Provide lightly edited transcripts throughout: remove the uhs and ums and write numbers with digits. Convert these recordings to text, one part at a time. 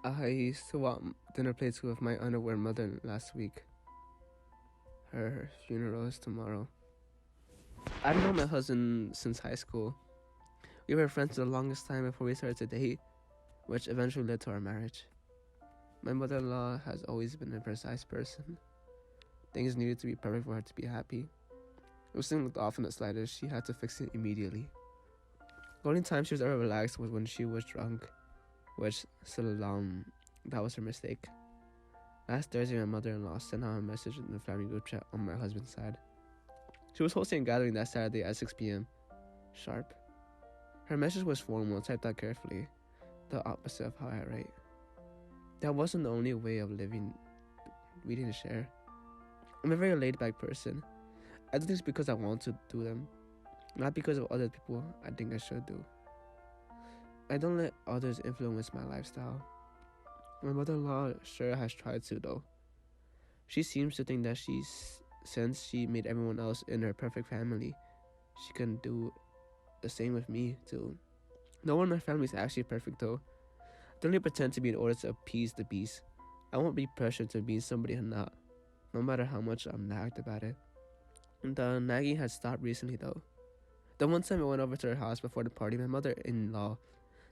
I swapped dinner plates with my UnAware mother last week. Her funeral is tomorrow. I've known my husband since high school. We were friends for the longest time before we started to date, which eventually led to our marriage. My mother-in-law has always been a precise person. Things needed to be perfect for her to be happy. If something looked off in the slightest, she had to fix it immediately. The only time she was ever relaxed was when she was drunk, which, that was her mistake. Last Thursday, my mother-in-law sent out a message in the family group chat on my husband's side. She was hosting a gathering that Saturday at 6 p.m. sharp. Her message was formal, typed out carefully, the opposite of how I write. That wasn't the only way of reading to share. I'm a very laid-back person. I do things because I want to do them, not because of other people I think I should do. I don't let others influence my lifestyle. My mother-in-law sure has tried to, though. She seems to think that since she made everyone else in her perfect family, she can do the same with me, too. No one in my family is actually perfect, though. I don't really pretend to be in order to appease the beast. I won't be pressured to be somebody I'm not, no matter how much I'm nagged about it. The nagging has stopped recently, though. The one time I went over to her house before the party, my mother-in-law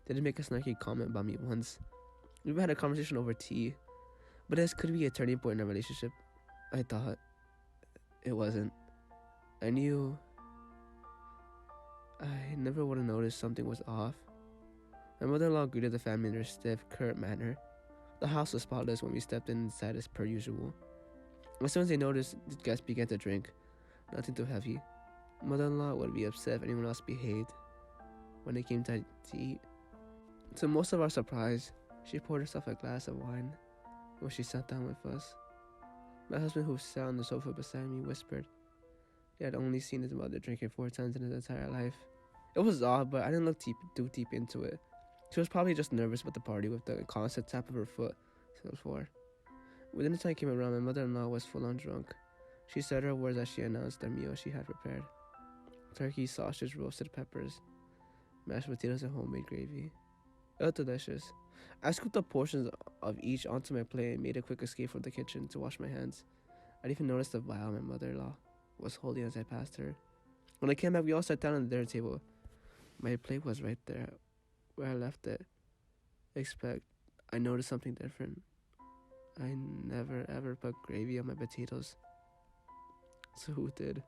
didn't make a snarky comment about me once. We had a conversation over tea, but this could be a turning point in our relationship. I thought. It wasn't. I knew I never would have noticed something was off. My mother-in-law greeted the family in her stiff, curt manner. The house was spotless when we stepped inside as per usual. As soon as they noticed, the guests began to drink. Nothing too heavy. Mother-in-law would be upset if anyone else behaved when it came time to eat. To most of our surprise, she poured herself a glass of wine when she sat down with us. My husband, who sat on the sofa beside me, whispered he had only seen his mother drinking 4 times in his entire life. It was odd, but I didn't look too deep into it. She was probably just nervous about the party with the constant tap of her foot to the floor. When dinner time came around, my mother-in-law was full-on drunk. She said her words as she announced the meal she had prepared. Turkey, sausage, roasted peppers, mashed potatoes, and homemade gravy. It was delicious. I scooped up portions of each onto my plate and made a quick escape from the kitchen to wash my hands. I didn't even notice the vial my mother-in-law was holding as I passed her. When I came back, we all sat down at the dinner table. My plate was right there where I left it. Except I noticed something different. I never ever put gravy on my potatoes. So who did?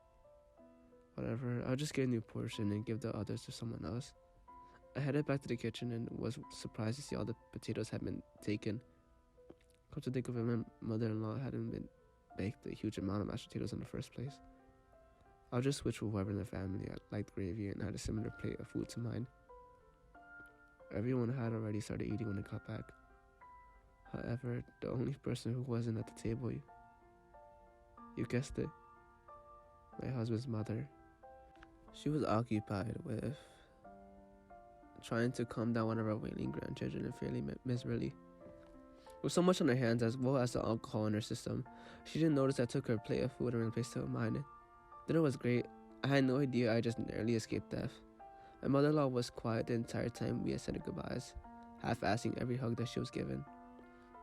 Whatever, I'll just get a new portion and give the others to someone else. I headed back to the kitchen and was surprised to see all the potatoes had been taken. Come to think of it, my mother-in-law hadn't been baked a huge amount of mashed potatoes in the first place. I'll just switch with whoever in the family liked gravy and had a similar plate of food to mine. Everyone had already started eating when I got back. However, the only person who wasn't at the table, you guessed it, my husband's mother. She was occupied with trying to calm down one of our wailing grandchildren and failing miserably. With so much on her hands as well as the alcohol in her system, she didn't notice I took her plate of food and replaced it with mine. Dinner was great. I had no idea I just narrowly escaped death. My mother-in-law was quiet the entire time we had said goodbyes, half-assing every hug that she was given.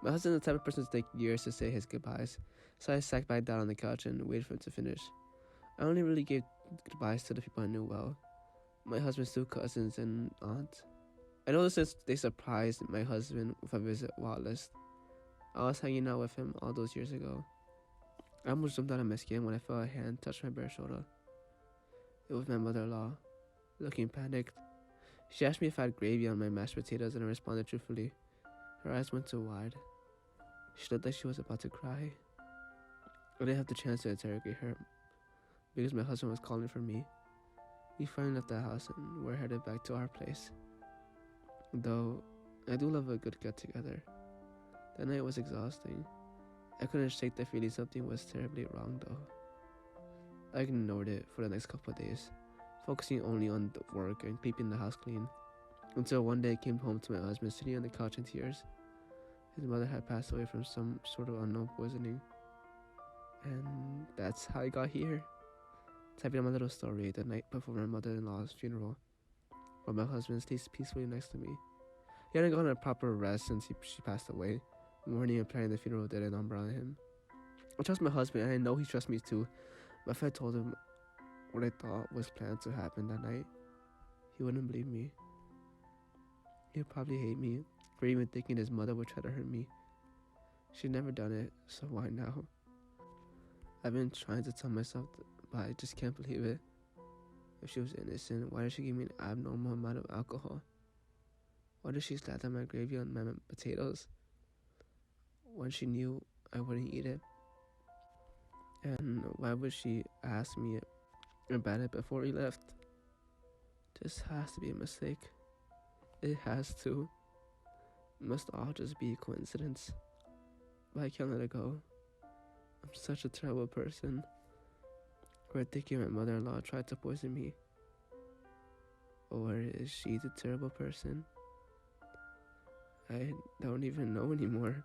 My husband is the type of person to take years to say his goodbyes, so I sat back down on the couch and waited for him to finish. I only really gave goodbyes to the people I knew well. My husband's 2 cousins and aunt. I know this since they surprised my husband with a visit while list. I was hanging out with him all those years ago. I almost jumped out of my skin when I felt a hand touch my bare shoulder. It was my mother-in-law, looking panicked. She asked me if I had gravy on my mashed potatoes and I responded truthfully. Her eyes went too wide. She looked like she was about to cry. I didn't have the chance to interrogate her because my husband was calling for me. We finally left the house and we're headed back to our place. Though, I do love a good get-together. That night was exhausting. I couldn't shake the feeling something was terribly wrong, though. I ignored it for the next couple of days, focusing only on the work and keeping the house clean, until one day I came home to my husband sitting on the couch in tears. His mother had passed away from some sort of unknown poisoning, and that's how I got here. Typing out my little story the night before my mother-in-law's funeral, while my husband stays peacefully next to me. He hadn't gotten a proper rest since she passed away. Mourning and planning the funeral did an number on him. I trust my husband, and I know he trusts me too. But if I told him what I thought was planned to happen that night, he wouldn't believe me. He'd probably hate me for even thinking his mother would try to hurt me. She'd never done it, so why now? I've been trying to tell myself, but I just can't believe it. If she was innocent, why did she give me an abnormal amount of alcohol? Why did she slap down my gravy on my potatoes when she knew I wouldn't eat it? And why would she ask me about it before we left? This has to be a mistake. It has to. It must all just be a coincidence. But I can't let it go. I'm such a terrible person. We're thinking my mother-in-law tried to poison me. Or is she the terrible person? I don't even know anymore.